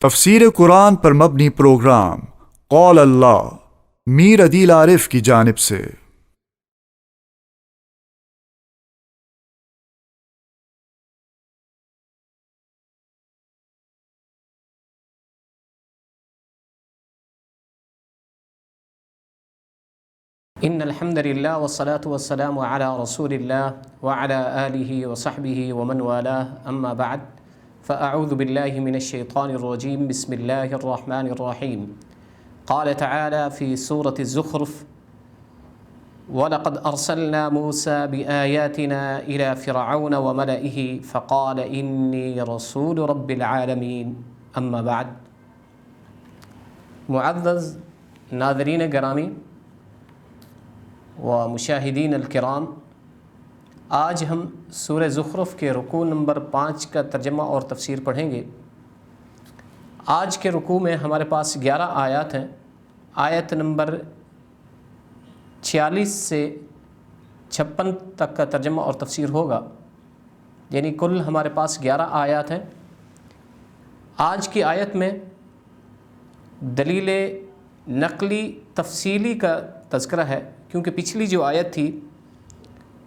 تفسیر قرآن پر مبنی پروگرام قول اللہ میر عدیل عارف کی جانب سے۔ ان الحمد للہ والصلاة والسلام علی رسول اللہ وعلی آلہ وصحبہ ومن والاه اما بعد فاعوذ باللہ من الشیطان الرجیم بسم اللہ الرحمن الرحیم قال تعالی فی سورة الزخرف وَلَقَدْ أَرْسَلْنَا مُوسَى بِآيَاتِنَا إِلَى فِرْعَوْنَ وَمَلَئِهِ فَقَالَ إِنِّي رَسُولُ رَبِّ الْعَالَمِينَ اما بعد۔ معزز ناظرین گرامی و مشاہدین الکرام، آج ہم سورہ زخرف کے رکوع نمبر 5 کا ترجمہ اور تفسیر پڑھیں گے۔ آج کے رکوع میں ہمارے پاس 11 آیات ہیں۔ آیت نمبر 46 سے 56 تک کا ترجمہ اور تفسیر ہوگا، یعنی کل ہمارے پاس 11 آیات ہیں۔ آج کی آیت میں دلیل نقلی تفصیلی کا تذکرہ ہے، کیونکہ پچھلی جو آیت تھی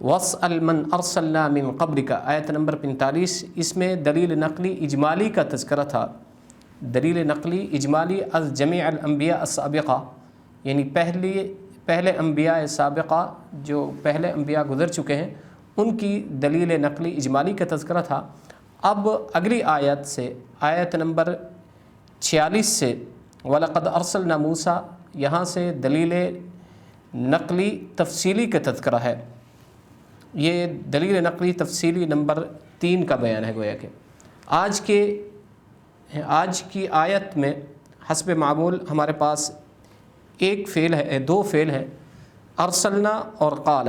وَاسْأَلْ مَنْ أَرْسَلْنَا مِنْ قَبْلِكَ، آیت نمبر 45، اس میں دلیل نقلی اجمالی کا تذکرہ تھا۔ دلیل نقلی اجمالی از جمیع الانبیاء السابقہ، یعنی پہلے انبیاء سابقہ جو پہلے انبیاء گزر چکے ہیں ان کی دلیل نقلی اجمالی کا تذکرہ تھا۔ اب اگلی آیت سے، آیت نمبر 46 سے وَلَقَدْ أَرْسَلْنَا مُوسَى، یہاں سے دلیل نقلی تفصیلی کا تذکرہ ہے۔ یہ دلیل نقلی تفصیلی نمبر 3 کا بیان ہے، گویا کہ آج کی آیت میں حسب معمول ہمارے پاس ایک فعل ہے، 2 فعل ہیں، ارسلنا اور قال۔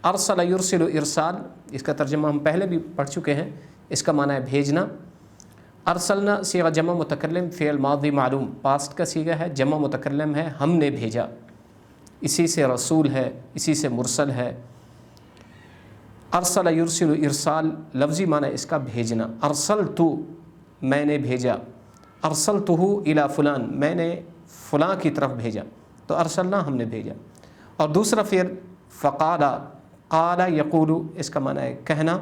ارسل یرسل ارسال، اس کا ترجمہ ہم پہلے بھی پڑھ چکے ہیں، اس کا معنی ہے بھیجنا۔ ارسلنا صیغہ جمع متکلم، فعل ماضی معلوم، پاسٹ کا صیغہ ہے، جمع متکلم ہے، ہم نے بھیجا، اسی سے رسول ہے، اسی سے مرسل ہے۔ ارسل یرسل ارسال، لفظی معنی اس کا بھیجنا۔ ارسلت، میں نے بھیجا۔ ارسلتہ الی فلان، میں نے فلاں کی طرف بھیجا، تو ارسلنا ہم نے بھیجا۔ اور دوسرا فعل فقال، قال یقول، اس کا معنی ہے کہنا۔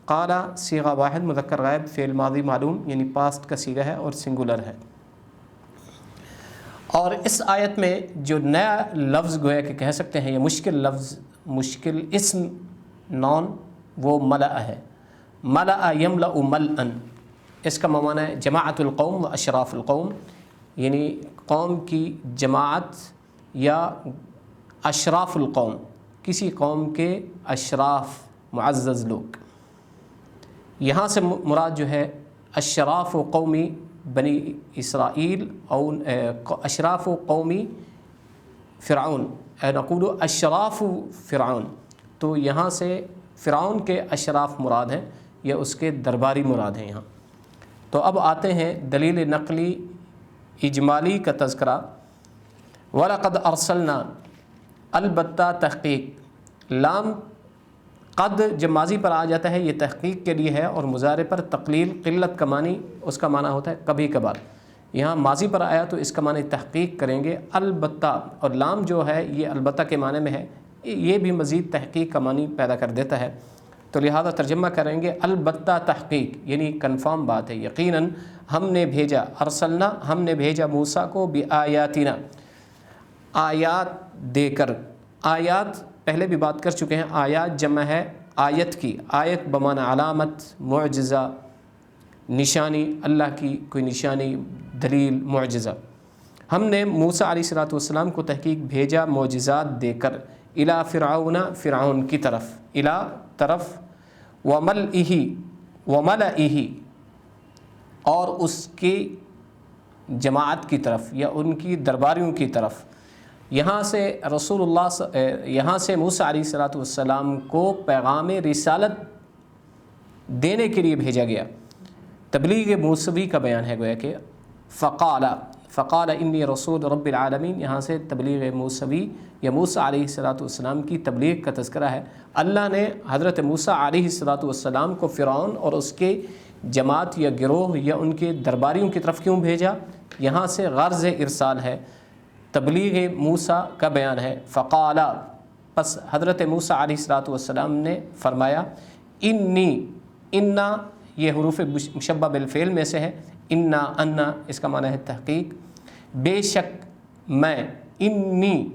قال صیغہ واحد مذکر غائب، فعل ماضی معلوم، یعنی پاسٹ کا صیغہ ہے اور سنگولر ہے۔ اور اس آیت میں جو نیا لفظ گویا کہ کہہ سکتے ہیں، یہ مشکل لفظ، مشکل اسم نون، وہ ملأ ہے۔ ملأ یملأ ملأً، اس کا معنی ہے جماعت القوم و اشراف القوم، یعنی قوم کی جماعت یا اشراف القوم، کسی قوم کے اشراف معزز لوگ۔ یہاں سے مراد جو ہے اشراف و قومی بنی اسرائیل او اشراف و قومی فرعون، نقول اشراف فرعون، تو یہاں سے فرعون کے اشراف مراد ہیں یا اس کے درباری مراد ہیں یہاں۔ تو اب آتے ہیں دلیل نقلی اجمالی کا تذکرہ۔ وَلَقَدْ أَرْسَلْنَا، البتہ تحقیق، لام قد جب ماضی پر آ جاتا ہے یہ تحقیق کے لیے ہے، اور مضارع پر تقلیل قلت کا معنی، اس کا معنی ہوتا ہے کبھی کبھار۔ یہاں ماضی پر آیا تو اس کا معنی تحقیق کریں گے، البتہ، اور لام جو ہے یہ البتہ کے معنی میں ہے، یہ بھی مزید تحقیق کا معنی پیدا کر دیتا ہے، تو لہذا ترجمہ کریں گے البتہ تحقیق، یعنی کنفرم بات ہے، یقیناً ہم نے بھیجا، ارسلنا ہم نے بھیجا موسیٰ کو بآیاتنا، آیات دے کر۔ آیات پہلے بھی بات کر چکے ہیں، آیات جمع ہے آیت کی، آیت بمعنی علامت، معجزہ، نشانی، اللہ کی کوئی نشانی، دلیل، معجزہ۔ ہم نے موسیٰ علیہ الصلوۃ والسلام کو تحقیق بھیجا معجزات دے کر، الی فرعون، فرعون کی طرف، الی طرف، وملئہ اور اس کی جماعت کی طرف یا ان کی درباریوں کی طرف۔ یہاں سے رسول اللہ، یہاں سے موسیٰ علیہ الصلوۃ والسلام کو پیغام رسالت دینے کے لیے بھیجا گیا۔ تبلیغ موسوی کا بیان ہے، گویا کہ فقال انی رسول رب العالمین، یہاں سے تبلیغ موسوی یا موسیٰ علیہ الصلوۃ والسلام کی تبلیغ کا تذکرہ ہے۔ اللہ نے حضرت موسیٰ علیہ الصلوۃ والسلام کو فرعون اور اس کے جماعت یا گروہ یا ان کے درباریوں کی طرف کیوں بھیجا؟ یہاں سے غرض ارسال ہے، تبلیغ موسیٰ کا بیان ہے۔ فقالا، پس حضرت موسیٰ علیہ الصلوۃ والسلام نے فرمایا، انی، انا یہ حروف مشبہ بالفعل میں سے ہے، انا انا اس کا معنی ہے تحقیق، بے شک میں، انی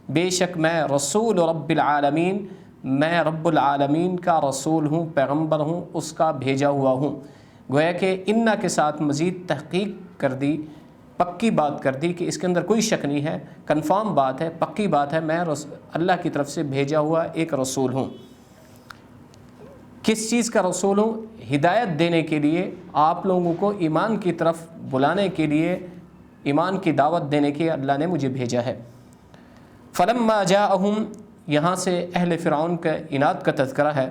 بے شک میں، رسول رب العالمین میں رب العالمین کا رسول ہوں، پیغمبر ہوں، اس کا بھیجا ہوا ہوں۔ گویا کہ انا کے ساتھ مزید تحقیق کر دی، پکی بات کر دی کہ اس کے اندر کوئی شک نہیں ہے، کنفرم بات ہے، پکی بات ہے، میں اللہ کی طرف سے بھیجا ہوا ایک رسول ہوں۔ کس چیز کا رسول ہوں؟ ہدایت دینے کے لیے، آپ لوگوں کو ایمان کی طرف بلانے کے لیے، ایمان کی دعوت دینے کے اللہ نے مجھے بھیجا ہے۔ فلما جاءہم، یہاں سے اہل فرعون کا عناد کا تذکرہ ہے۔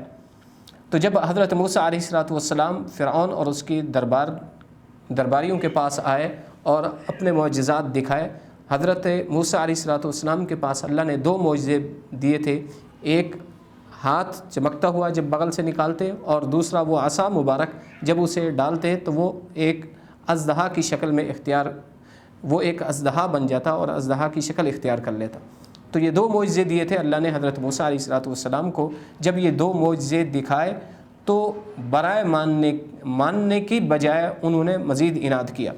تو جب حضرت موسیٰ علیہ الصلوۃ والسلام فرعون اور اس کی درباریوں کے پاس آئے اور اپنے معجزات دکھائے، حضرت موسیٰ علیہ الصلوۃ والسلام کے پاس اللہ نے 2 معجزے دیے تھے، ایک ہاتھ چمکتا ہوا جب بغل سے نکالتے، اور دوسرا وہ عصا مبارک جب اسے ڈالتے تو وہ ایک اژدہا کی شکل میں وہ ایک اژدہا بن جاتا اور اژدہا کی شکل اختیار کر لیتا۔ تو یہ 2 معجزے دیے تھے اللہ نے حضرت موسیٰ علیہ الصلوۃ والسلام کو۔ جب یہ 2 معجزے دکھائے تو برائے ماننے کی بجائے انہوں نے مزید عناد کیا۔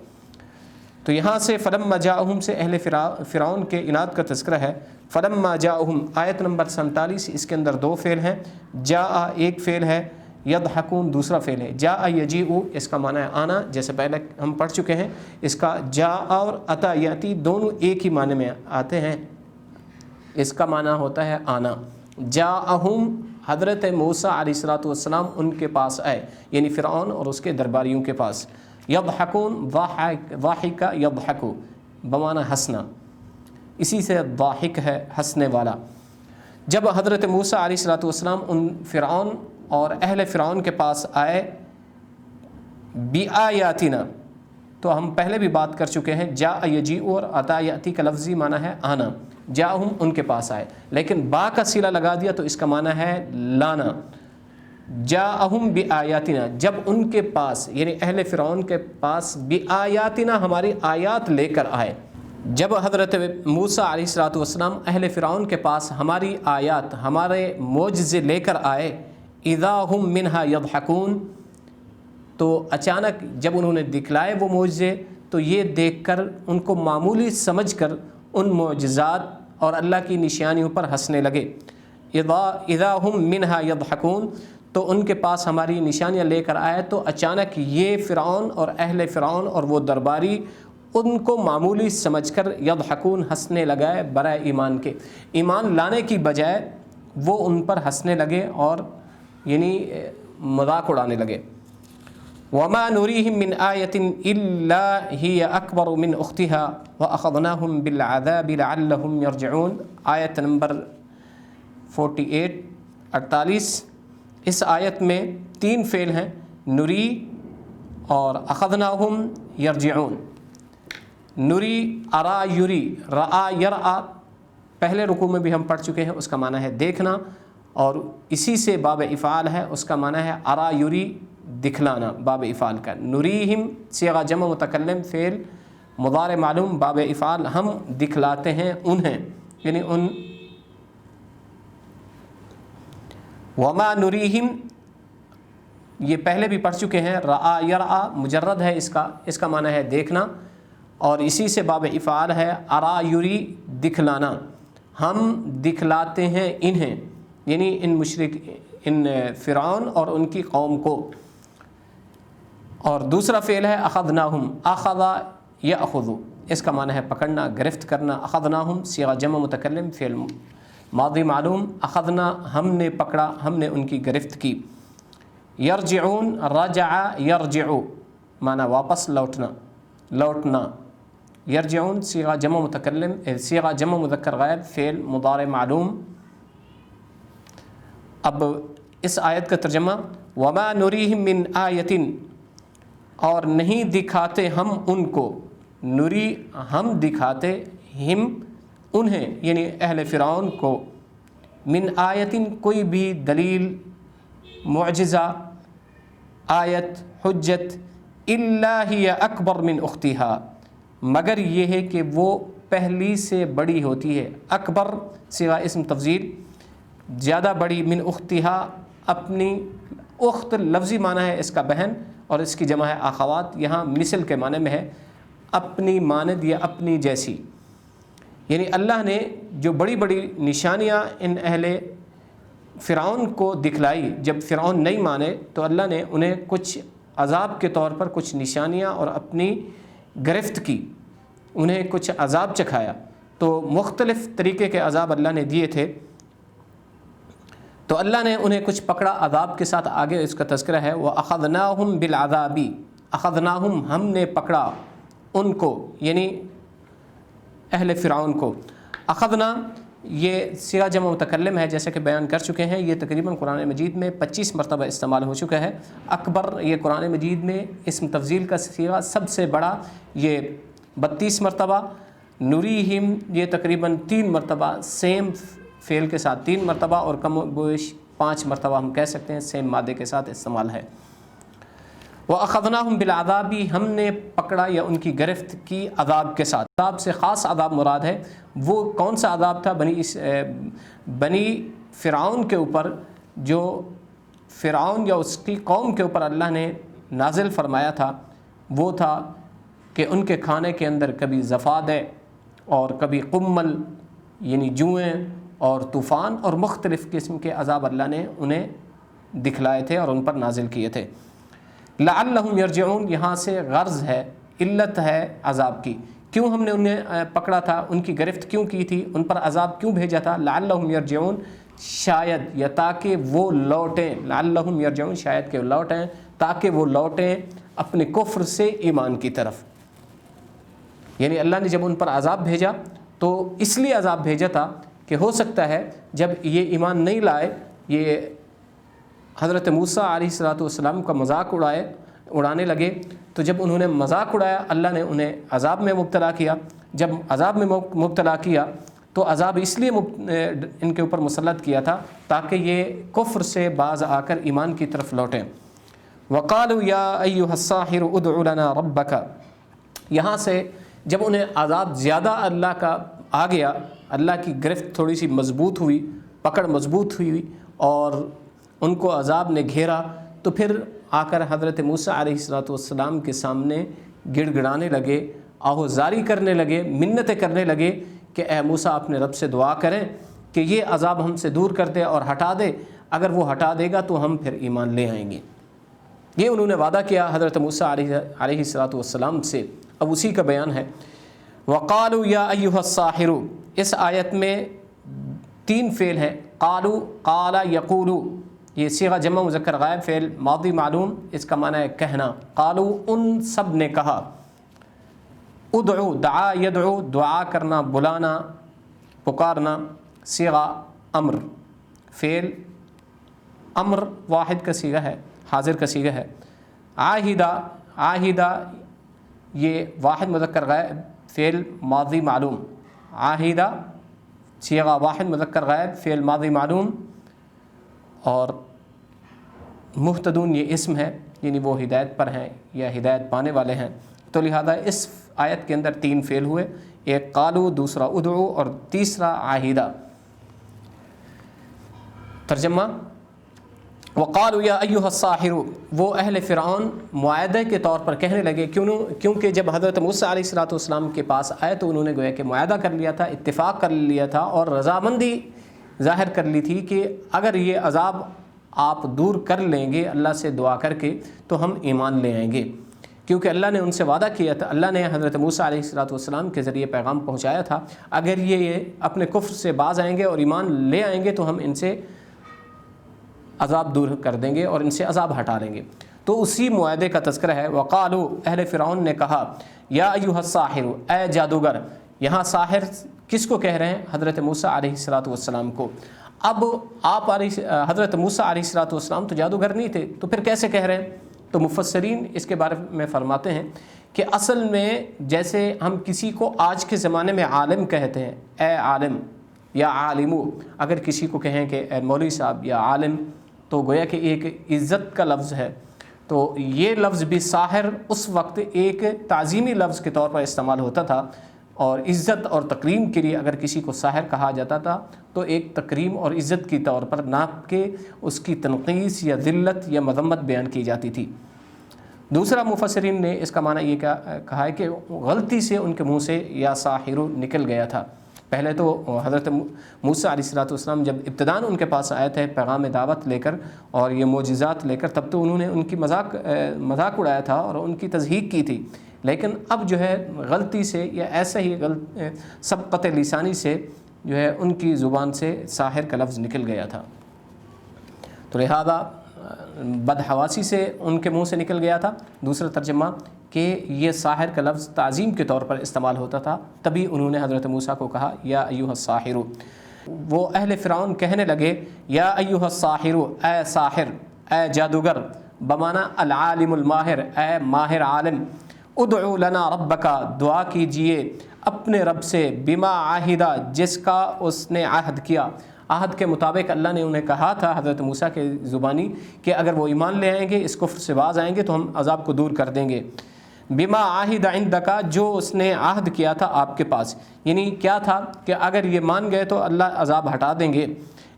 تو یہاں سے فلما جاءہم سے اہل فرعون کے عناد کا تذکرہ ہے۔ فلما جاءہم آیت نمبر 47، اس کے اندر 2 فعل ہیں، جاء ایک فعل ہے، یضحکون دوسرا فعل ہے۔ جاء یجیء اس کا معنی ہے آنا، جیسے پہلے ہم پڑھ چکے ہیں، اس کا جاء اور اتا یاتی دونوں ایک ہی معنی میں آتے ہیں، اس کا معنی ہوتا ہے آنا۔ جاءہم حضرت موسیٰ علیہ الصلوۃ والسلام ان کے پاس آئے، یعنی فرعون اور اس کے درباریوں کے پاس۔ یضحکون، ضاحک یضحک بمعنی ہنسنا، اسی سے ضاحک ہے ہنسنے والا۔ جب حضرت موسیٰ علیہ الصلوۃ والسلام ان فرعون اور اہل فرعون کے پاس آئے بِآیاتنا، تو ہم پہلے بھی بات کر چکے ہیں، جاء یجیء اور اتا یاتی کا لفظی معنی ہے آنا۔ جاءہم ان کے پاس آئے، لیکن با کا صلہ لگا دیا تو اس کا معنی ہے لانا۔ جاءہم بِآیاتنا، جب ان کے پاس یعنی اہل فرعون کے پاس بِآیاتنا ہماری آیات لے کر آئے، جب حضرت موسیٰ علیہ الصلوۃ والسلام اہل فرعون کے پاس ہماری آیات، ہمارے معجزے لے کر آئے، اذا ہم منہا یضحکون، تو اچانک جب انہوں نے دکھلائے وہ معجزے تو یہ دیکھ کر ان کو معمولی سمجھ کر ان معجزات اور اللہ کی نشانیوں پر ہنسنے لگے۔ اذا ہم منہا یضحکون، تو ان کے پاس ہماری نشانیاں لے کر آئے تو اچانک یہ فرعون اور اہل فرعون اور وہ درباری ان کو معمولی سمجھ کر یضحکون ہنسنے لگائے برائے ایمان کے، ایمان لانے کی بجائے وہ ان پر ہنسنے لگے اور یعنی مذاق اڑانے لگے۔ وما نريهم من آية إلا هي أكبر من أختها وأخذناهم بالعذاب لعلهم يرجعون، آیت نمبر 48 اس آیت میں 3 فعل ہیں، نری اور اخذناہم یرجعون۔ نری ارا یری، رآ یرآ پہلے رکوع میں بھی ہم پڑھ چکے ہیں، اس کا معنی ہے دیکھنا، اور اسی سے باب افعال ہے، اس کا معنی ہے ارا یری دکھلانا، باب افعال کا۔ نریہم صیغہ جمع متکلم، فعل مضارع معلوم، باب افعال ہم دکھلاتے ہیں انہیں، یعنی ان۔ وما نریہم یہ پہلے بھی پڑھ چکے ہیں، رآ یرآ مجرد ہے اس کا معنی ہے دیکھنا، اور اسی سے باب افعال ہے ارا یری دکھلانا، ہم دکھلاتے ہیں انہیں، یعنی ان فرعون اور ان کی قوم کو۔ اور دوسرا فعل ہے اخذناہم، اخذ یاخذ اس کا معنی ہے پکڑنا، گرفت کرنا۔ اخذناہم صیغہ جمع متکلم، فعل ماضی معلوم، اخذنا ہم نے پکڑا، ہم نے ان کی گرفت کی۔ یرجعون رجع یرجع معنی واپس لوٹنا۔ یرجعون صیغہ جمع متکلم، صیغہ جمع مذکر غائب، فعل مضارع معلوم۔ اب اس آیت کا ترجمہ، وما نریہم من آیۃ، اور نہیں دکھاتے ہم ان کو، نری ہم دکھاتے، ہم انہیں یعنی اہل فرعون کو، من آیت کوئی بھی دلیل، معجزہ، آیت، حجت الا ہی اکبر من اختہا، مگر یہ ہے کہ وہ پہلی سے بڑی ہوتی ہے. اکبر صیغہ اسم تفضیل، زیادہ بڑی، من اختہا اپنی، اخت لفظی معنی ہے اس کا بہن، اور اس کی جمع ہے اخوات، یہاں مثل کے معنی میں ہے، اپنی مانند یا اپنی جیسی. یعنی اللہ نے جو بڑی بڑی نشانیاں ان اہل فرعون کو دکھلائی، جب فرعون نہیں مانے تو اللہ نے انہیں کچھ عذاب کے طور پر کچھ نشانیاں اور اپنی گرفت کی، انہیں کچھ عذاب چکھایا. تو مختلف طریقے کے عذاب اللہ نے دیے تھے. تو اللہ نے انہیں کچھ پکڑا عذاب کے ساتھ. آگے اس کا تذکرہ ہے وَأَخَذْنَاهُمْ بِالْعَذَابِ، أَخَذْنَاهُمْ ہم نے پکڑا ان کو، یعنی اہل فرعون کو. اخذنا یہ صیغہ جمع متکلم ہے، جیسے کہ بیان کر چکے ہیں. یہ تقریباً قرآن مجید میں 25 مرتبہ استعمال ہو چکا ہے. اکبر یہ قرآن مجید میں اسم تفضیل کا صیغہ سب سے بڑا، یہ 32 مرتبہ. نریہم یہ تقریباً 3 مرتبہ سیم فعل کے ساتھ 3 مرتبہ، اور کم و بیش 5 مرتبہ ہم کہہ سکتے ہیں سیم مادے کے ساتھ استعمال ہے. وَأَخَذْنَاهُمْ بِالْعَذَابِ ہم نے پکڑا یا ان کی گرفت کی عذاب کے ساتھ. عذاب سے خاص عذاب مراد ہے. وہ کون سا عذاب تھا؟ بنی فرعون کے اوپر، جو فرعون یا اس کی قوم کے اوپر اللہ نے نازل فرمایا تھا. وہ تھا کہ ان کے کھانے کے اندر کبھی ضفادع اور کبھی قمل یعنی جوئیں اور طوفان اور مختلف قسم کے عذاب اللہ نے انہیں دکھلائے تھے اور ان پر نازل کیے تھے. لعلہم یرجعون یہاں سے غرض ہے، علت ہے عذاب کی. کیوں ہم نے انہیں پکڑا تھا، ان کی گرفت کیوں کی تھی، ان پر عذاب کیوں بھیجا تھا؟ لعلہم یرجعون شاید یا تاکہ وہ لوٹیں. لعلہم یرجعون شاید کہ وہ لوٹیں، تاکہ وہ لوٹیں اپنے کفر سے ایمان کی طرف. یعنی اللہ نے جب ان پر عذاب بھیجا تو اس لیے عذاب بھیجا تھا کہ ہو سکتا ہے جب یہ ایمان نہیں لائے، یہ حضرت موسیٰ علیہ السلام کا مذاق اڑانے لگے، تو جب انہوں نے مذاق اڑایا اللہ نے انہیں عذاب میں مبتلا کیا. جب عذاب میں مبتلا کیا تو عذاب اس لیے ان کے اوپر مسلط کیا تھا تاکہ یہ کفر سے باز آ کر ایمان کی طرف لوٹیں. وقالوا یا ایھا الساحر ادع لنا ربک، یہاں سے جب انہیں عذاب زیادہ اللہ کا آ گیا، اللہ کی گرفت تھوڑی سی مضبوط ہوئی، پکڑ مضبوط ہوئی اور ان کو عذاب نے گھیرا، تو پھر آ کر حضرت موسیٰ علیہ السلام کے سامنے گڑ گڑانے لگے، آہوزاری کرنے لگے، منتیں کرنے لگے کہ اے موسیٰ اپنے رب سے دعا کریں کہ یہ عذاب ہم سے دور کر دے اور ہٹا دے. اگر وہ ہٹا دے گا تو ہم پھر ایمان لے آئیں گے. یہ انہوں نے وعدہ کیا حضرت موسیٰ علیہ السلام سے. اب اسی کا بیان ہے. وقالوا یا ایھا الساحر، اس آیت میں 3 فعل ہیں. قالوا، قال، یقولو، یہ صیغہ جمع مذکر غائب، فعل ماضی معلوم، اس کا معنی ہے کہنا. قالوا ان سب نے کہا. ادعو، دعا یدعو، دعا کرنا، بلانا، پکارنا. صیغہ امر، فعل امر واحد کا صیغہ ہے، حاضر کا صیغہ ہے. عاہدہ، عاہدہ یہ واحد مذکر غائب، فعل ماضی معلوم. عاہدہ صیغہ واحد مذکر غائب، فعل ماضی معلوم. اور مہتدون یہ اسم ہے، یعنی وہ ہدایت پر ہیں یا ہدایت پانے والے ہیں. تو لہذا اس آیت کے اندر 3 فعل ہوئے، ایک قالو، دوسرا ادعو اور تیسرا عاہدہ. ترجمہ وقالوا یا ایھا الساحر، وہ اہل فرعون معاہدے کے طور پر کہنے لگے. کیونکہ جب حضرت موسیٰ علیہ السلام کے پاس آئے تو انہوں نے گویا کہ معاہدہ کر لیا تھا، اتفاق کر لیا تھا اور رضامندی ظاہر کر لی تھی کہ اگر یہ عذاب آپ دور کر لیں گے اللہ سے دعا کر کے تو ہم ایمان لے آئیں گے. کیونکہ اللہ نے ان سے وعدہ کیا تھا، اللہ نے حضرت موسیٰ علیہ السلام کے ذریعے پیغام پہنچایا تھا، اگر یہ اپنے کفر سے باز آئیں گے اور ایمان لے آئیں گے تو ہم ان سے عذاب دور کر دیں گے اور ان سے عذاب ہٹا لیں گے. تو اسی معاہدے کا تذکرہ ہے. وقالوا، اہل فرعون نے کہا، یا ایھا الساحر، اے جادوگر. یہاں ساحر کس کو کہہ رہے ہیں؟ حضرت موسیٰ علیہ السلام کو. اب آپ حضرت موسیٰ علیہ السلام تو جادوگر نہیں تھے، تو پھر کیسے کہہ رہے ہیں؟ تو مفسرین اس کے بارے میں فرماتے ہیں کہ اصل میں جیسے ہم کسی کو آج کے زمانے میں عالم کہتے ہیں، اے عالم یا عالمو، اگر کسی کو کہیں کہ اے مولوی صاحب یا عالم، تو گویا کہ ایک عزت کا لفظ ہے. تو یہ لفظ بھی ساحر اس وقت ایک تعظیمی لفظ کے طور پر استعمال ہوتا تھا، اور عزت اور تکریم کے لیے اگر کسی کو ساحر کہا جاتا تھا تو ایک تکریم اور عزت کی طور پر نہ کہ اس کی تنقیص یا ذلت یا مذمت بیان کی جاتی تھی۔ دوسرا مفسرین نے اس کا معنی یہ کہا ہے کہ غلطی سے ان کے منہ سے یا ساحر نکل گیا تھا۔ پہلے تو حضرت موسیٰ علیہ السلام جب ابتداً ان کے پاس آئے تھے پیغام دعوت لے کر اور یہ معجزات لے کر، تب تو انہوں نے ان کی مذاق اڑایا تھا اور ان کی تضحیق کی تھی، لیکن اب جو ہے غلطی سے یا ایسے ہی سبقت لسانی سے جو ہے ان کی زبان سے ساحر کا لفظ نکل گیا تھا، تو لہذا بدحواسی سے ان کے منہ سے نکل گیا تھا۔ دوسرا ترجمہ کہ یہ ساحر کا لفظ تعظیم کے طور پر استعمال ہوتا تھا، تبھی انہوں نے حضرت موسیٰ کو کہا یا ایھا الساحر۔ وہ اہل فرعون کہنے لگے یا ایھا الساحر، اے ساحر، اے جادوگر، بمعنی العالم الماہر، اے ماہر عالم، ادعو لنا ربک، دعا کیجئے اپنے رب سے، بما عاہدہ، جس کا اس نے عہد کیا۔ عہد کے مطابق اللہ نے انہیں کہا تھا حضرت موسیٰ کے زبانی کہ اگر وہ ایمان لے آئیں گے، اس کفر سے باز آئیں گے تو ہم عذاب کو دور کر دیں گے۔ بما عاہد عندک، جو اس نے عہد کیا تھا آپ کے پاس، یعنی کیا تھا کہ اگر یہ مان گئے تو اللہ عذاب ہٹا دیں گے۔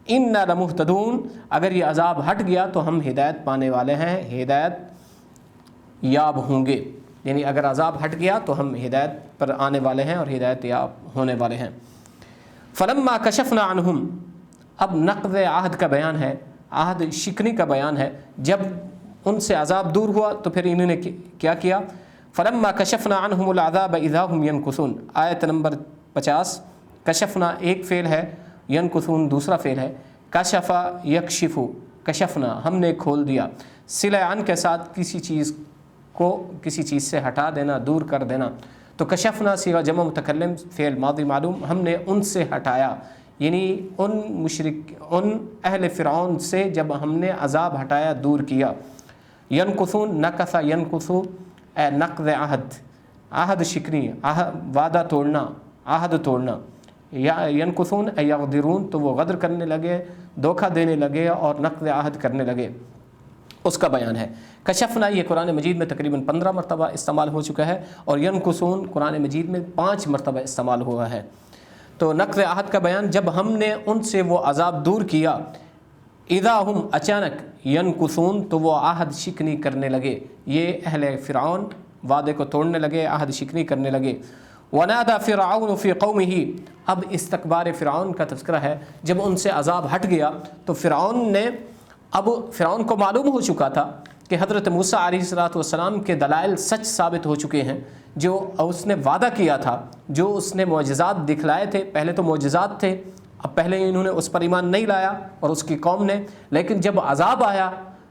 انا لمہتدون، اگر یہ عذاب ہٹ گیا تو ہم ہدایت پانے والے ہیں، ہدایت یاب ہوں گے، یعنی اگر عذاب ہٹ گیا تو ہم ہدایت پر آنے والے ہیں اور ہدایت یاب ہونے والے ہیں۔ فلما کشفنا عنہم، اب نقض عہد کا بیان ہے، عہد شکنی کا بیان ہے۔ جب ان سے عذاب دور ہوا تو پھر انہوں نے کیا کیا؟ فلما کشفنا عنہم العذاب اذا هم ينکثون، آیت نمبر 50۔ کشفنا ایک فعل ہے، ینکثون دوسرا فعل ہے۔ کشف یکشف، کشفنا ہم نے کھول دیا، صلہ عن کے ساتھ کسی چیز کو کسی چیز سے ہٹا دینا، دور کر دینا، تو کشفنا صیغہ جمع متکلم، فعل ماضی معلوم، ہم نے ان سے ہٹایا، یعنی ان اہل فرعون سے جب ہم نے عذاب ہٹایا، دور کیا۔ ینکثون، نکث ینکثو، اے نقض عہد، عہد شکنی، وعدہ توڑنا، عہد توڑنا۔ یا ینکثون اے یغدرون، تو وہ غدر کرنے لگے، دھوکہ دینے لگے اور نقض عہد کرنے لگے، اس کا بیان ہے۔ کشفنا یہ قرآن مجید میں تقریباً 15 مرتبہ استعمال ہو چکا ہے، اور ینکثون قرآن مجید میں 5 مرتبہ استعمال ہوا ہے۔ تو نقض عہد کا بیان، جب ہم نے ان سے وہ عذاب دور کیا، اذا ہم، اچانک، ینکثون، تو وہ عہد شکنی کرنے لگے، یہ اہل فرعون وعدے کو توڑنے لگے، عہد شکنی کرنے لگے۔ ونادى فرعون فی قومہ، اب استکبار فرعون کا تذکرہ ہے۔ جب ان سے عذاب ہٹ گیا تو فرعون کو معلوم ہو چکا تھا کہ حضرت موسیٰ علیہ السلام کے دلائل سچ ثابت ہو چکے ہیں، جو اس نے وعدہ کیا تھا، جو اس نے معجزات دکھلائے تھے۔ پہلے تو معجزات تھے، اب پہلے انہوں نے اس پر ایمان نہیں لایا اور اس کی قوم نے، لیکن جب عذاب آیا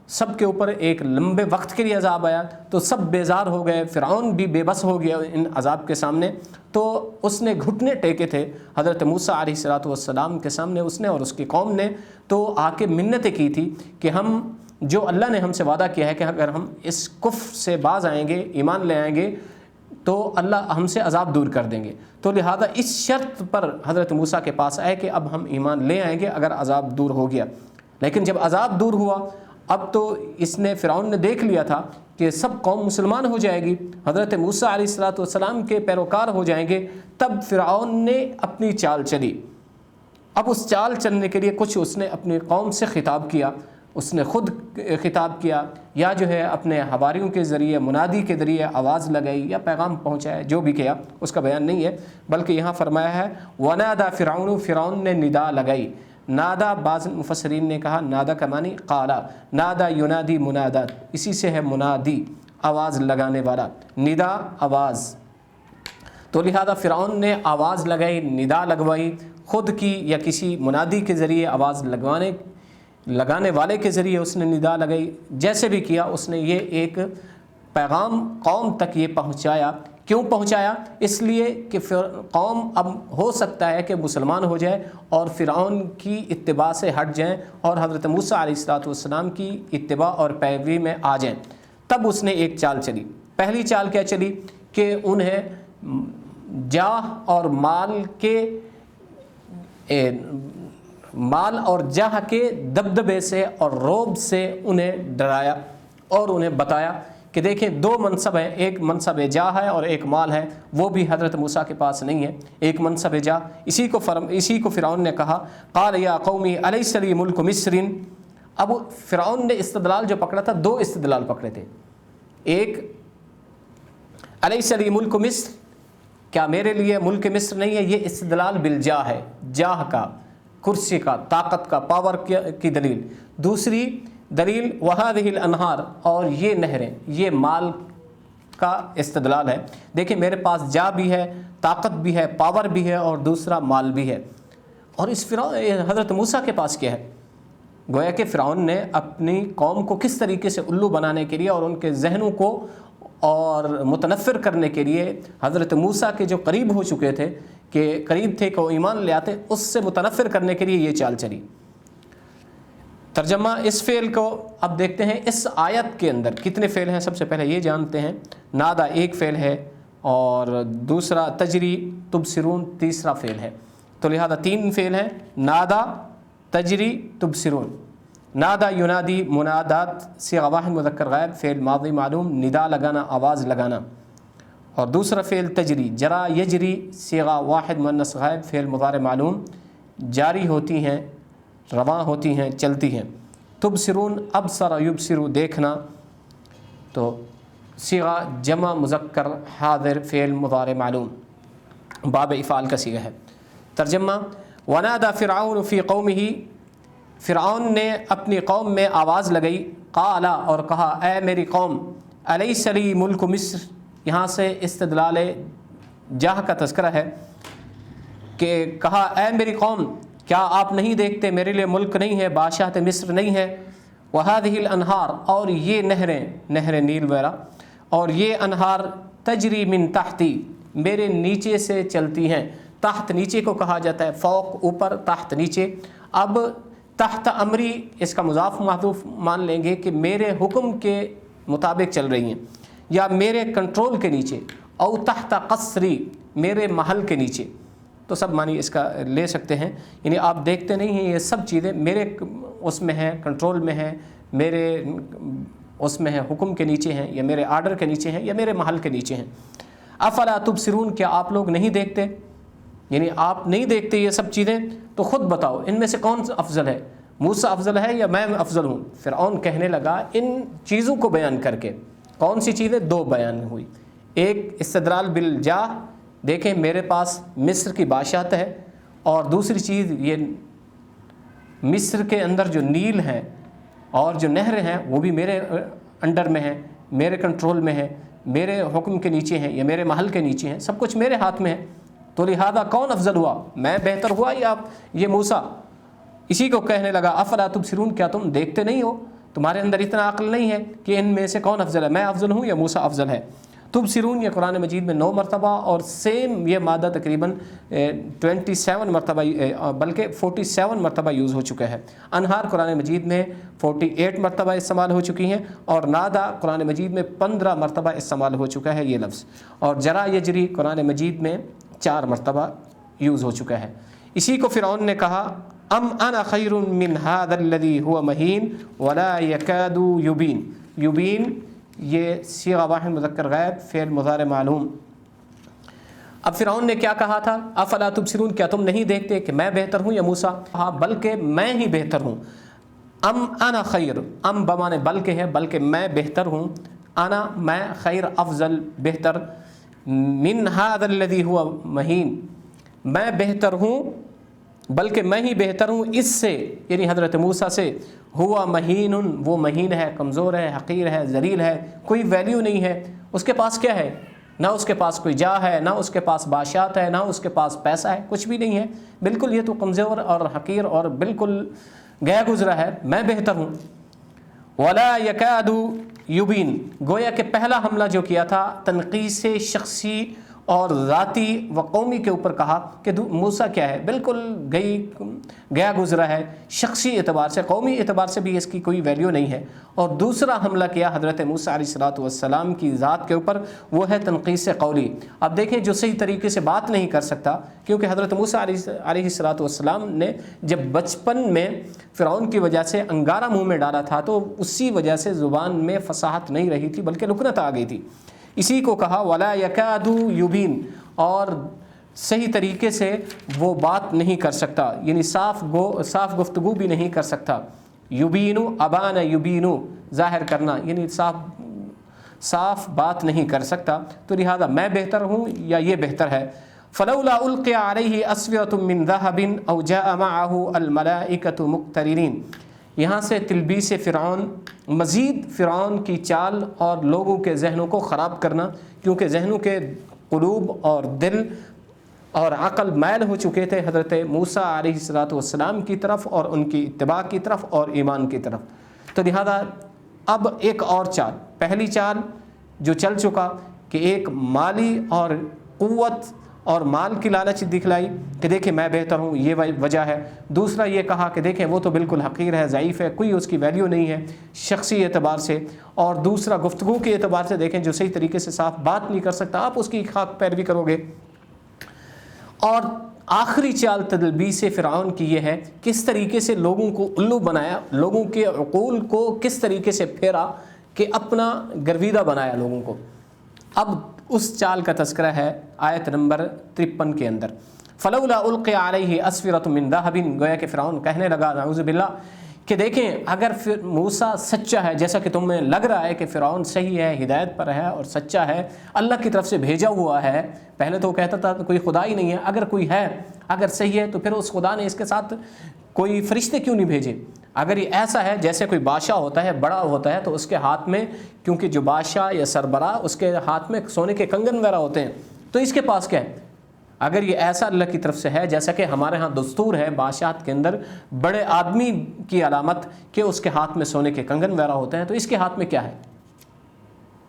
سب کے اوپر، ایک لمبے وقت کے لیے عذاب آیا تو سب بیزار ہو گئے، فرعون بھی بے بس ہو گیا ان عذاب کے سامنے، تو اس نے گھٹنے ٹیکے تھے حضرت موسیٰ علیہ السلام کے سامنے، اس نے اور اس کی قوم نے، تو آ کے منتیں کی تھی کہ ہم، جو اللہ نے ہم سے وعدہ کیا ہے کہ اگر ہم اس کفر سے باز آئیں گے، ایمان لے آئیں گے، تو اللہ ہم سے عذاب دور کر دیں گے۔ تو لہذا اس شرط پر حضرت موسیٰ کے پاس آئے کہ اب ہم ایمان لے آئیں گے اگر عذاب دور ہو گیا۔ لیکن جب عذاب دور ہوا، اب تو فرعون نے دیکھ لیا تھا کہ سب قوم مسلمان ہو جائے گی، حضرت موسیٰ علیہ السلام کے پیروکار ہو جائیں گے، تب فرعون نے اپنی چال چلی۔ اب اس چال چلنے کے لیے کچھ اس نے اپنی قوم سے خطاب کیا، اس نے خود خطاب کیا، یا جو ہے اپنے حواریوں کے ذریعے، منادی کے ذریعے آواز لگائی یا پیغام پہنچایا، جو بھی کیا اس کا بیان نہیں ہے، بلکہ یہاں فرمایا ہے وَنَادَى فِرْعَوْنُ، فرعون نے ندا لگائی۔ نادا، بعض مفسرین نے کہا نادا کا معنی قالا، نادا ینادی منادات، اسی سے ہے منادی، آواز لگانے والا، ندا آواز۔ تو لہذا فرعون نے آواز لگائی، ندا لگوائی، خود کی یا کسی منادی کے ذریعے آواز لگانے والے کے ذریعے اس نے ندا لگائی، جیسے بھی کیا اس نے یہ ایک پیغام قوم تک یہ پہنچایا۔ کیوں پہنچایا؟ اس لیے کہ قوم اب ہو سکتا ہے کہ مسلمان ہو جائے اور فرعون کی اتباع سے ہٹ جائیں اور حضرت موسیٰ علیہ السلام کی اتباع اور پیروی میں آ جائیں۔ تب اس نے ایک چال چلی۔ پہلی چال کیا چلی کہ انہیں جاہ اور مال اور جاہ کے دبدبے سے اور رعب سے انہیں ڈرایا اور انہیں بتایا کہ دیکھیں دو منصب ہیں، ایک منصب جاہ ہے اور ایک مال ہے، وہ بھی حضرت موسیٰ کے پاس نہیں ہے، ایک منصب جاہ۔ اسی کو فرعون نے کہا قال یا قومی الیس لی ملک مصر۔ اب فرعون نے استدلال جو پکڑا تھا، دو استدلال پکڑے تھے، ایک الیس لی ملک مصر، کیا میرے لیے ملک مصر نہیں ہے، یہ استدلال بالجاہ ہے، جاہ کا، کرسی کا، طاقت کا، پاور کی دلیل۔ دوسری دلیل وہذہ الانہار، اور یہ نہریں، یہ مال کا استدلال ہے۔ دیکھیں میرے پاس جا بھی ہے، طاقت بھی ہے، پاور بھی ہے، اور دوسرا مال بھی ہے، اور اس حضرت موسیٰ کے پاس کیا ہے؟ گویا کہ فرعون نے اپنی قوم کو کس طریقے سے الو بنانے کے لیے اور ان کے ذہنوں کو اور متنفر کرنے کے لیے حضرت موسیٰ کے جو قریب ہو چکے تھے، کہ قریب تھے کہ وہ ایمان لے آتے، اس سے متنفر کرنے کے لیے یہ چال چلی۔ ترجمہ اس فعل کو اب دیکھتے ہیں، اس آیت کے اندر کتنے فعل ہیں۔ سب سے پہلے یہ جانتے ہیں، نادا ایک فعل ہے، اور دوسرا تجری تبصرون تیسرا فعل ہے، تو لہذا 3 فعل ہیں، نادا، تجری، تبصرون۔ نادا ینادی، منادات صیغہ واحد مذکر غائب، فعل ماضی معلوم، ندا لگانا، آواز لگانا۔ اور دوسرا فعل تجری، جرا یجری، صیغہ واحد مؤنث غائب، فعل مضارع معلوم، جاری ہوتی ہیں، رواں ہوتی ہیں، چلتی ہیں۔ تبصرون، ابصر یبصر، دیکھنا، تو صیغہ جمع مذکر حاضر، فعل مضارع معلوم، باب افعال کا صیغہ ہے۔ ترجمہ ونادى فرعون فی قومہ، فرعون نے اپنی قوم میں آواز لگائی، قال، اور کہا، اے میری قوم، الیس لی ملک مصر، یہاں سے استدلال جاہ کا تذکرہ ہے، کہ کہا اے میری قوم، کیا آپ نہیں دیکھتے میرے لیے ملک نہیں ہے، بادشاہت مصر نہیں ہے، وہذہ الانہار، اور یہ نہریں، نہر نیل وغیرہ، اور یہ انہار، تجری من تحتی، میرے نیچے سے چلتی ہیں۔ تحت نیچے کو کہا جاتا ہے، فوق اوپر، تحت نیچے۔ اب تحت امری، اس کا مضاف محذوف مان لیں گے کہ میرے حکم کے مطابق چل رہی ہیں، یا میرے کنٹرول کے نیچے، او تحت قصری، میرے محل کے نیچے، تو سب معنی اس کا لے سکتے ہیں، یعنی آپ دیکھتے نہیں ہیں، یہ سب چیزیں میرے اس میں ہیں، کنٹرول میں ہیں، میرے اس میں ہے، حکم کے نیچے ہیں، یا میرے آرڈر کے نیچے ہیں، یا میرے محل کے نیچے ہیں۔ افلا تبصرون، کیا آپ لوگ نہیں دیکھتے، یعنی آپ نہیں دیکھتے یہ سب چیزیں، تو خود بتاؤ ان میں سے کون افضل ہے، موسیٰ افضل ہے یا میں افضل ہوں؟ فرعون کہنے لگا ان چیزوں کو بیان کر کے، کون سی چیزیں؟ 2 بیان ہوئی، ایک استدلال بالجاہ، دیکھیں میرے پاس مصر کی بادشاہت ہے، اور دوسری چیز یہ مصر کے اندر جو نیل ہیں اور جو نہریں ہیں وہ بھی میرے انڈر میں ہیں، میرے کنٹرول میں ہیں، میرے حکم کے نیچے ہیں، یا میرے محل کے نیچے ہیں، سب کچھ میرے ہاتھ میں ہے، تو لہذا کون افضل ہوا، میں بہتر ہوا یا یہ موسیٰ؟ اسی کو کہنے لگا افلا تبصرون، کیا تم دیکھتے نہیں ہو، تمہارے اندر اتنا عقل نہیں ہے کہ ان میں سے کون افضل ہے، میں افضل ہوں یا موسیٰ افضل ہے؟ تبصرون یہ قرآن مجید میں 9 مرتبہ، اور سیم یہ مادہ تقریباً 27 مرتبہ بلکہ 47 مرتبہ یوز ہو چکا ہے۔ انہار قرآن مجید میں 48 مرتبہ استعمال ہو چکی ہیں، اور نادا قرآن مجید میں 15 مرتبہ استعمال ہو چکا ہے یہ لفظ، اور جرا یجری قرآن مجید میں 4 مرتبہ یوز ہو چکا ہے۔ اسی کو فرعون نے کہا ام انا خیر من هذا الذي هو مہین ولا يكاد يبین، یبین یہ صیغہ واحد مذکر غائب، فعل مضارع معلوم۔ اب فرعون نے کیا کہا تھا، افلا تبصرون، کیا تم نہیں دیکھتے کہ میں بہتر ہوں یا موسیٰ؟ ہاں بلکہ میں ہی بہتر ہوں۔ ام انا خیر، ام بمانے بلکہ ہے، بلکہ میں بہتر ہوں، انا میں، خیر افضل بہتر، من هذا الذي هو مہین میں بہتر ہوں، بلکہ میں ہی بہتر ہوں اس سے، یعنی حضرت موسیٰ سے، ہوا مہین، وہ مہین ہے، کمزور ہے، حقیر ہے، ذلیل ہے، کوئی ویلیو نہیں ہے، اس کے پاس کیا ہے، نہ اس کے پاس کوئی جا ہے، نہ اس کے پاس بادشاہت ہے، نہ اس کے پاس پیسہ ہے، کچھ بھی نہیں ہے، بالکل یہ تو کمزور اور حقیر اور بالکل گیا گزرا ہے، میں بہتر ہوں۔ ولا یکاد یبین، گویا کہ پہلا حملہ جو کیا تھا تنقیص شخصی اور ذاتی و قومی کے اوپر کہا کہ موسیٰ کیا ہے، بالکل گیا گزرا ہے، شخصی اعتبار سے قومی اعتبار سے بھی اس کی کوئی ویلیو نہیں ہے۔ اور دوسرا حملہ کیا حضرت موسیٰ علیہ السلام کی ذات کے اوپر، وہ ہے تنقیص قولی۔ اب دیکھیں جو صحیح طریقے سے بات نہیں کر سکتا، کیونکہ حضرت موسیٰ علیہ السلام نے جب بچپن میں فرعون کی وجہ سے انگارہ منہ میں ڈالا تھا تو اسی وجہ سے زبان میں فصاحت نہیں رہی تھی بلکہ لکنت آ گئی تھی۔ اسی کو کہا وَلَا يَكَادُ يُبِينُ، اور صحیح طریقے سے وہ بات نہیں کر سکتا، یعنی صاف گفتگو بھی نہیں کر سکتا۔ یبینو ابان یبینو، ظاہر کرنا، یعنی صاف بات نہیں کر سکتا، تو لہذا میں بہتر ہوں یا یہ بہتر ہے۔ فَلَوْلَا أُلْقِيَ عَلَيْهِ أَسْوِرَةٌ مِّن ذَهَبٍ أَوْ جَاءَ مَعَهُ الْمَلَائِكَةُ مُقْتَرِنِينَ۔ یہاں سے تلبیس فرعون، مزید فرعون کی چال اور لوگوں کے ذہنوں کو خراب کرنا، کیونکہ ذہنوں کے قلوب اور دل اور عقل مائل ہو چکے تھے حضرت موسیٰ علیہ السلام کی طرف اور ان کی اتباع کی طرف اور ایمان کی طرف۔ تو لہذا اب ایک اور چال، پہلی چال جو چل چکا کہ ایک مالی اور قوت اور مال کی لالچ دکھلائی کہ دیکھیں میں بہتر ہوں، یہ وجہ ہے۔ دوسرا یہ کہا کہ دیکھیں وہ تو بالکل حقیر ہے، ضعیف ہے، کوئی اس کی ویلیو نہیں ہے شخصی اعتبار سے۔ اور دوسرا گفتگو کے اعتبار سے دیکھیں جو صحیح طریقے سے صاف بات نہیں کر سکتا، آپ اس کی خاک پیروی کرو گے۔ اور آخری چال تلبیس فرعون کی یہ ہے کس طریقے سے لوگوں کو الو بنایا، لوگوں کے عقول کو کس طریقے سے پھیرا کہ اپنا گرویدہ بنایا لوگوں کو۔ اب اس چال کا تذکرہ ہے آیت نمبر 53 کے اندر۔ فَلَوْلَا أُلْقِيَ عَلَيْهِ أَسْوِرَةٌ مِّن ذَهَبٍ، گویا کہ فرعون کہنے لگا نعوذ باللہ کہ دیکھیں اگر موسیٰ سچا ہے، جیسا کہ تمہیں لگ رہا ہے کہ فرعون صحیح ہے، ہدایت پر ہے اور سچا ہے، اللہ کی طرف سے بھیجا ہوا ہے، پہلے تو وہ کہتا تھا کوئی خدا ہی نہیں ہے، اگر کوئی ہے، اگر صحیح ہے تو پھر اس خدا نے اس کے ساتھ کوئی فرشتے کیوں نہیں بھیجے؟ اگر یہ ایسا ہے جیسے کوئی بادشاہ ہوتا ہے، بڑا ہوتا ہے، تو اس کے ہاتھ میں، کیونکہ جو بادشاہ یا سربراہ اس کے ہاتھ میں سونے کے کنگن وغیرہ ہوتے ہیں، تو اس کے پاس کیا ہے؟ اگر یہ ایسا اللہ کی طرف سے ہے، جیسا کہ ہمارے ہاں دستور ہے بادشاہت کے اندر بڑے آدمی کی علامت کہ اس کے ہاتھ میں سونے کے کنگن وغیرہ ہوتے ہیں، تو اس کے ہاتھ میں کیا ہے؟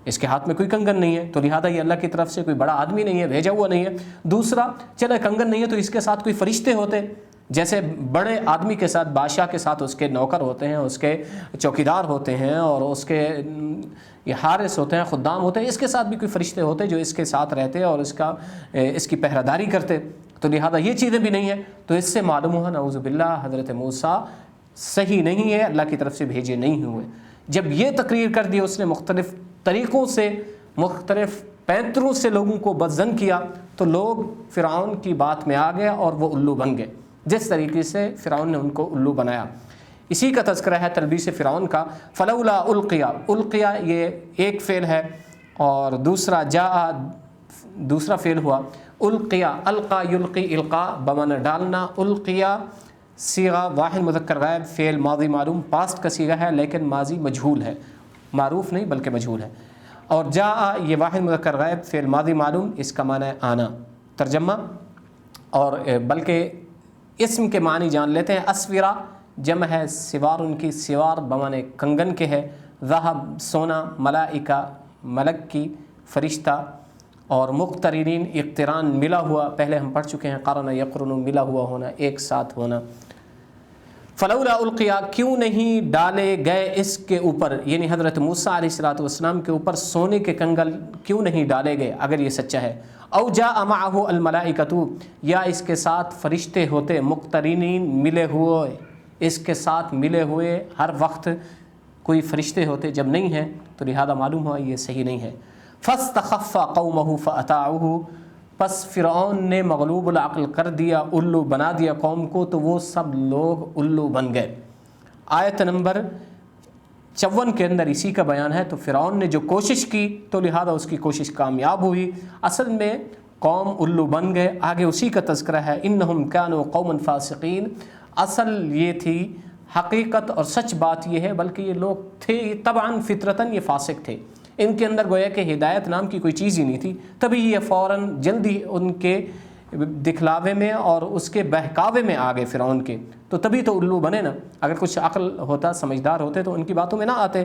اس کے ہاتھ میں کوئی کنگن نہیں ہے، تو لہذا یہ اللہ کی طرف سے کوئی بڑا آدمی نہیں ہے، بھیجا ہوا نہیں ہے۔ دوسرا چلے کنگن نہیں ہے تو اس کے ساتھ کوئی فرشتے ہوتے، جیسے بڑے آدمی کے ساتھ بادشاہ کے ساتھ اس کے نوکر ہوتے ہیں، اس کے چوکیدار ہوتے ہیں اور اس کے یہ حارس ہوتے ہیں، خدام ہوتے ہیں، اس کے ساتھ بھی کوئی فرشتے ہوتے جو اس کے ساتھ رہتے اور اس کی پہرہ داری کرتے، تو لہذا یہ چیزیں بھی نہیں ہیں۔ تو اس سے معلوم ہوا نعوذ باللہ حضرت موسیٰ صحیح نہیں ہے، اللہ کی طرف سے بھیجے نہیں ہوئے۔ جب یہ تقریر کر دی اس نے، مختلف طریقوں سے، مختلف پینتروں سے لوگوں کو بدظن کیا، تو لوگ فرعون کی بات میں آ گئے اور وہ الو بن گئے، جس طریقے سے فرعون نے ان کو الو بنایا۔ اسی کا تذکرہ ہے تلبیس فرعون کا۔ فلولا القیا، القیا یہ ایک فعل ہے، اور دوسرا جاء دوسرا فعل ہوا۔ القیا، القا یلقی، القا بمعنی ڈالنا، القیا صیغہ واحد مذکر غائب، فعل ماضی معلوم، پاسٹ کا صیغہ ہے لیکن ماضی مجہول ہے، معروف نہیں بلکہ مجہول ہے۔ اور جاء یہ واحد مذکر غائب، فعل ماضی معلوم، اس کا معنی ہے آنا۔ ترجمہ اور بلکہ اسم کے معنی جان لیتے ہیں۔ اسورہ جمع ہے سوار، ان کی سوار بمعنی کنگن کے ہے، ذہب سونا، ملائکہ ملک کی فرشتہ، اور مقترنین اقتران ملا ہوا، پہلے ہم پڑھ چکے ہیں قرن یقرن ملا ہوا ہونا، ایک ساتھ ہونا۔ فلولا القیا، کیوں نہیں ڈالے گئے اس کے اوپر، یعنی حضرت موسیٰ علیہ السلام کے اوپر سونے کے کنگن کیوں نہیں ڈالے گئے اگر یہ سچا ہے۔ او جاء معه الملائکۃ، یا اس کے ساتھ فرشتے ہوتے، مقترنین ملے ہوئے، اس کے ساتھ ملے ہوئے، ہر وقت کوئی فرشتے ہوتے، جب نہیں ہیں تو لہذا معلوم ہوا یہ صحیح نہیں ہے۔ فاستخف قومه فاطاعوه، پس فرعون نے مغلوب العقل کر دیا، الو بنا دیا قوم کو، تو وہ سب لوگ الو بن گئے۔ آیت نمبر 54 کے اندر اسی کا بیان ہے۔ تو فرعون نے جو کوشش کی تو لہذا اس کی کوشش کامیاب ہوئی، اصل میں قوم الو بن گئے۔ آگے اسی کا تذکرہ ہے، انہم کانوا قوما فاسقین، اصل یہ تھی، حقیقت اور سچ بات یہ ہے، بلکہ یہ لوگ تھے طبعاً فطرتاً یہ فاسق تھے، ان کے اندر گویا کہ ہدایت نام کی کوئی چیز ہی نہیں تھی، تبھی یہ فوراً جلدی ان کے دکھلاوے میں اور اس کے بہکاوے میں آ گئے فرعون کے، تو تبھی تو الو بنے نا، اگر کچھ عقل ہوتا، سمجھدار ہوتے تو ان کی باتوں میں نہ آتے۔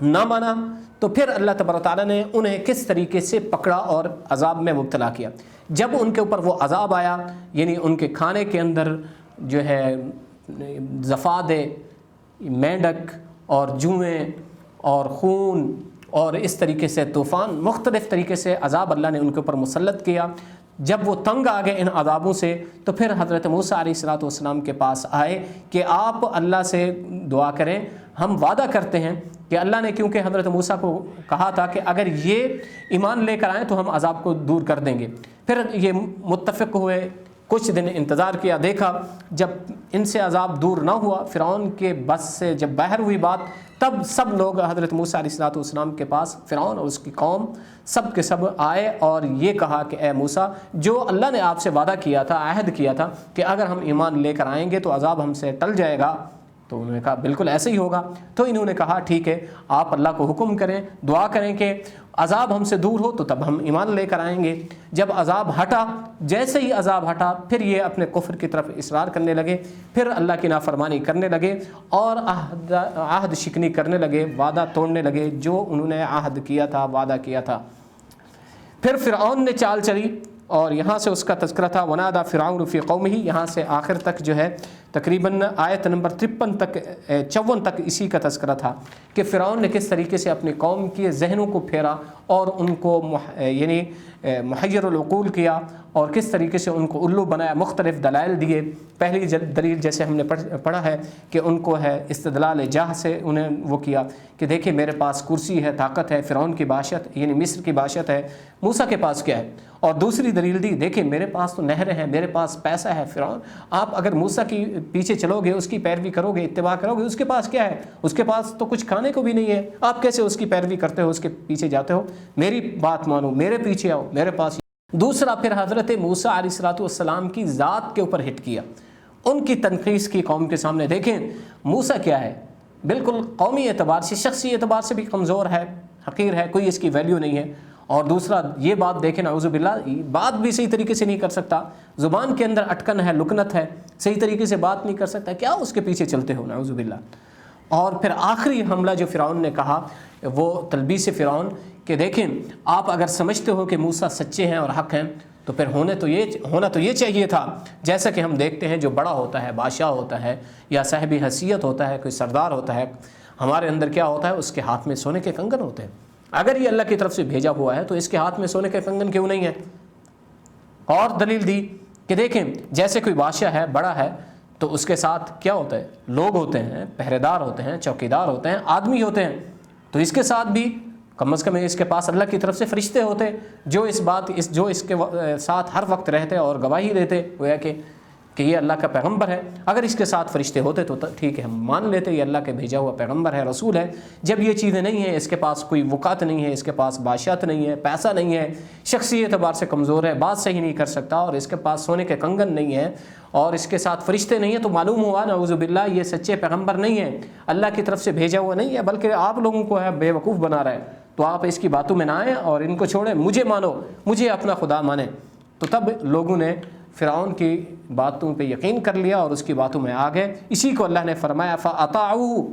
نہ مانا تو پھر اللہ تبارک تعالیٰ نے انہیں کس طریقے سے پکڑا اور عذاب میں مبتلا کیا۔ جب ان کے اوپر وہ عذاب آیا، یعنی ان کے کھانے کے اندر جو ہے ضفادع، مینڈک اور جوئیں اور خون اور اس طریقے سے طوفان، مختلف طریقے سے عذاب اللہ نے ان کے اوپر مسلط کیا۔ جب وہ تنگ آ گئے ان عذابوں سے تو پھر حضرت موسیٰ علیہ السلام کے پاس آئے کہ آپ اللہ سے دعا کریں، ہم وعدہ کرتے ہیں کہ اللہ نے کیونکہ حضرت موسیٰ کو کہا تھا کہ اگر یہ ایمان لے کر آئیں تو ہم عذاب کو دور کر دیں گے۔ پھر یہ متفق ہوئے، کچھ دن انتظار کیا، دیکھا جب ان سے عذاب دور نہ ہوا، فرعون کے بس سے جب باہر ہوئی بات، تب سب لوگ حضرت موسیٰ علیہ السلام کے پاس، فرعون اور اس کی قوم سب کے سب آئے اور یہ کہا کہ اے موسیٰ، جو اللہ نے آپ سے وعدہ کیا تھا، عہد کیا تھا کہ اگر ہم ایمان لے کر آئیں گے تو عذاب ہم سے ٹل جائے گا، تو انہوں نے کہا بالکل ایسے ہی ہوگا۔ تو انہوں نے کہا ٹھیک ہے، آپ اللہ کو حکم کریں، دعا کریں کہ عذاب ہم سے دور ہو تو تب ہم ایمان لے کر آئیں گے۔ جب عذاب ہٹا، جیسے ہی عذاب ہٹا، پھر یہ اپنے کفر کی طرف اصرار کرنے لگے، پھر اللہ کی نافرمانی کرنے لگے اور عہد شکنی کرنے لگے، وعدہ توڑنے لگے جو انہوں نے عہد کیا تھا، وعدہ کیا تھا۔ پھر فرعون نے چال چلی اور یہاں سے اس کا تذکرہ تھا وَنَادَى فِرْعَوْنُ فِي قَوْمِهِ، یہاں سے آخر تک جو ہے تقریباً آیت نمبر 53 تک 54 تک اسی کا تذکرہ تھا کہ فرعون نے کس طریقے سے اپنی قوم کے ذہنوں کو پھیرا اور ان کو یعنی محیر العقول کیا اور کس طریقے سے ان کو الو بنایا، مختلف دلائل دیے۔ پہلی دلیل جیسے ہم نے پڑھا ہے کہ ان کو ہے استدلال جاہ سے انہیں وہ کیا کہ دیکھیں میرے پاس کرسی ہے، طاقت ہے، فرعون کی بادشاہت یعنی مصر کی بادشاہت ہے، موسیٰ کے پاس کیا ہے؟ اور دوسری دلیل دی، دیکھیں میرے پاس تو نہریں ہیں، میرے پاس پیسہ ہے، فرعون آپ اگر موسیٰ کی پیچھے چلو گے، اس کی پیروی کرو گے، اتباع کرو گے، اس کے پاس کیا ہے؟ اس کے پاس تو کچھ کھانے کو بھی نہیں ہے، آپ کیسے اس کی پیروی کرتے ہو، اس کے پیچھے جاتے ہو؟ میری بات مانو، میرے پیچھے آؤ، میرے پاس۔ دوسرا پھر حضرت موسیٰ علیہ السلام کی ذات کے اوپر ہٹ کیا، ان کی تنقیص کی قوم کے سامنے۔ دیکھیں موسیٰ کیا ہے، بالکل قومی اعتبار سے، شخصی اعتبار سے بھی کمزور ہے، حقیر ہے، کوئی اس کی ویلیو نہیں ہے۔ اور دوسرا یہ بات دیکھیں، نعوذ باللہ بات بھی صحیح طریقے سے نہیں کر سکتا، زبان کے اندر اٹکن ہے، لکنت ہے، صحیح طریقے سے بات نہیں کر سکتا، کیا اس کے پیچھے چلتے ہو، نعوذ باللہ۔ اور پھر آخری حملہ جو فرعون نے کہا وہ تلبیس فرعون کہ دیکھیں آپ اگر سمجھتے ہو کہ موسیٰ سچے ہیں اور حق ہیں تو پھر ہونا تو یہ چاہیے تھا، جیسا کہ ہم دیکھتے ہیں جو بڑا ہوتا ہے، بادشاہ ہوتا ہے یا صاحب حیثیت ہوتا ہے، کوئی سردار ہوتا ہے، ہمارے اندر کیا ہوتا ہے، اس کے ہاتھ میں سونے کے کنگن ہوتے ہیں۔ اگر یہ اللہ کی طرف سے بھیجا ہوا ہے تو اس کے ہاتھ میں سونے کے کنگن کیوں نہیں ہے؟ اور دلیل دی کہ دیکھیں جیسے کوئی بادشاہ ہے، بڑا ہے، تو اس کے ساتھ کیا ہوتا ہے، لوگ ہوتے ہیں، پہرے دار ہوتے ہیں، چوکیدار ہوتے ہیں، آدمی ہوتے ہیں، تو اس کے ساتھ بھی کم از کم اس کے پاس اللہ کی طرف سے فرشتے ہوتے جو اس کے ساتھ ہر وقت رہتے اور گواہی دیتے گویا کہ یہ اللہ کا پیغمبر ہے۔ اگر اس کے ساتھ فرشتے ہوتے تو ٹھیک ہے، ہم مان لیتے یہ اللہ کے بھیجا ہوا پیغمبر ہے، رسول ہے۔ جب یہ چیزیں نہیں ہیں، اس کے پاس کوئی وقات نہیں ہے، اس کے پاس بادشاہت نہیں ہے، پیسہ نہیں ہے، شخصی اعتبار سے کمزور ہے، بات صحیح نہیں کر سکتا، اور اس کے پاس سونے کے کنگن نہیں ہے اور اس کے ساتھ فرشتے نہیں ہیں، تو معلوم ہوا نعوذ باللہ یہ سچے پیغمبر نہیں ہے، اللہ کی طرف سے بھیجا ہوا نہیں ہے، بلکہ آپ لوگوں کو ہے بے وقوف بنا رہا ہے۔ تو آپ اس کی باتوں میں نہ آئیں اور ان کو چھوڑیں، مجھے مانو، مجھے اپنا خدا مانیں۔ تو تب لوگوں نے فرعون کی باتوں پہ یقین کر لیا اور اس کی باتوں میں آ گئے۔ اسی کو اللہ نے فرمایا فَأَطَاعُوهُ،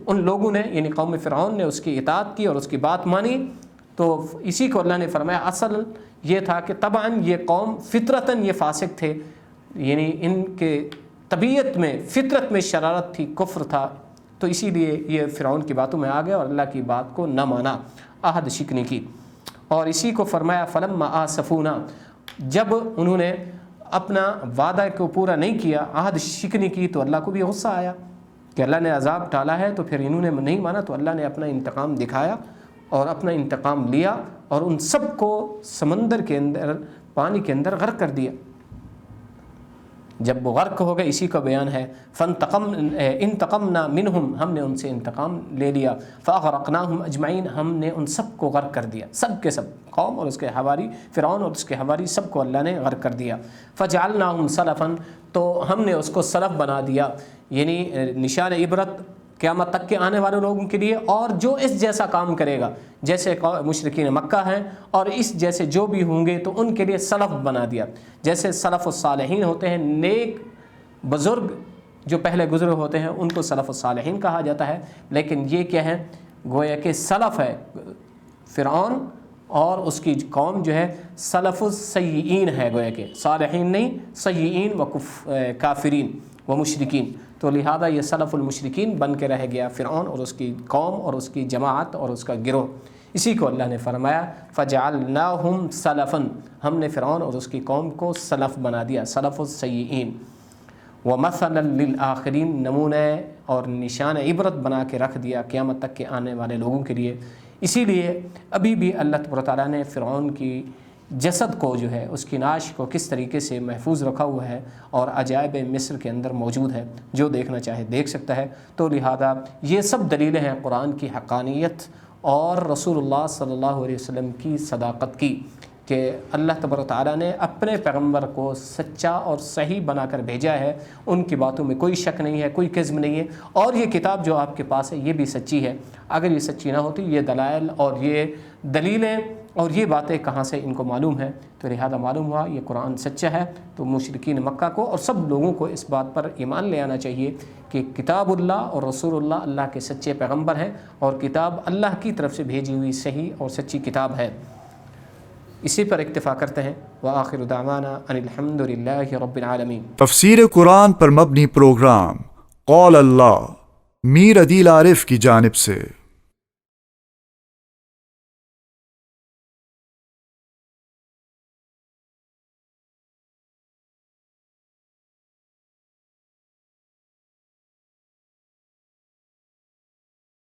ان لوگوں نے یعنی قوم فرعون نے اس کی اطاعت کی اور اس کی بات مانی۔ تو اسی کو اللہ نے فرمایا اصل یہ تھا کہ طبعاً یہ قوم فطرتاً یہ فاسق تھے، یعنی ان کے طبیعت میں، فطرت میں شرارت تھی، کفر تھا، تو اسی لیے یہ فرعون کی باتوں میں آ گیا اور اللہ کی بات کو نہ مانا، عہد شکنی کی۔ اور اسی کو فرمایا فَلَمَّا آسَفُونَا، جب انہوں نے اپنا وعدہ کو پورا نہیں کیا، عہد شکنی کی، تو اللہ کو بھی غصہ آیا کہ اللہ نے عذاب ٹالا ہے، تو پھر انہوں نے نہیں مانا، تو اللہ نے اپنا انتقام دکھایا اور اپنا انتقام لیا اور ان سب کو سمندر کے اندر، پانی کے اندر غرق کر دیا۔ جب وہ غرق ہو گئے، اسی کا بیان ہے انتقمنا منہم، ہم نے ان سے انتقام لے لیا، فاغرقناہم اجمعین، ہم نے ان سب کو غرق کر دیا، سب کے سب، قوم اور اس کے حواری، فرعون اور اس کے حواری، سب کو اللہ نے غرق کر دیا۔ فجعلناہم سلفا، تو ہم نے اس کو سلف بنا دیا، یعنی نشان عبرت قیامت تک کے آنے والے لوگوں کے لیے، اور جو اس جیسا کام کرے گا، جیسے مشرکین مکہ ہیں اور اس جیسے جو بھی ہوں گے، تو ان کے لیے سلف بنا دیا۔ جیسے سلف الصالحین ہوتے ہیں، نیک بزرگ جو پہلے گزرے ہوتے ہیں ان کو سلف الصالحین کہا جاتا ہے، لیکن یہ کیا ہے، گویا کہ سلف ہے فرعون اور اس کی قوم جو ہے سلف السیئین ہے، گویا کہ صالحین نہیں، سیئین و کافرین و مشرکین، تو لہذا یہ سلف المشرکین بن کے رہ گیا فرعون اور اس کی قوم اور اس کی جماعت اور اس کا گروہ۔ اسی کو اللہ نے فرمایا فجعلناہم سلفاً، ہم نے فرعون اور اس کی قوم کو سلف بنا دیا، سلف السیئین، ومثلا للآخرین، نمونہ اور نشان عبرت بنا کے رکھ دیا قیامت تک کے آنے والے لوگوں کے لیے۔ اسی لیے ابھی بھی اللہ تبارک و تعالیٰ نے فرعون کی جسد کو جو ہے، اس کی نعش کو کس طریقے سے محفوظ رکھا ہوا ہے اور عجائب مصر کے اندر موجود ہے، جو دیکھنا چاہے دیکھ سکتا ہے۔ تو لہذا یہ سب دلیلیں ہیں قرآن کی حقانیت اور رسول اللہ صلی اللہ علیہ وسلم کی صداقت کی، کہ اللہ تبارک و تعالیٰ نے اپنے پیغمبر کو سچا اور صحیح بنا کر بھیجا ہے، ان کی باتوں میں کوئی شک نہیں ہے، کوئی کذب نہیں ہے، اور یہ کتاب جو آپ کے پاس ہے یہ بھی سچی ہے۔ اگر یہ سچی نہ ہوتی، یہ دلائل اور یہ دلیلیں اور یہ باتیں کہاں سے ان کو معلوم ہے؟ تو لہذا معلوم ہوا یہ قرآن سچا ہے۔ تو مشرکین مکہ کو اور سب لوگوں کو اس بات پر ایمان لے آنا چاہیے کہ کتاب اللہ اور رسول اللہ اللہ کے سچے پیغمبر ہیں، اور کتاب اللہ کی طرف سے بھیجی ہوئی صحیح اور سچی کتاب ہے۔ اسی پر اکتفا کرتے ہیں۔ وآخر دعوانا ان الحمد للہ رب العالمین۔ تفسیر قرآن پر مبنی پروگرام قول اللہ میر عدیل عارف کی جانب سے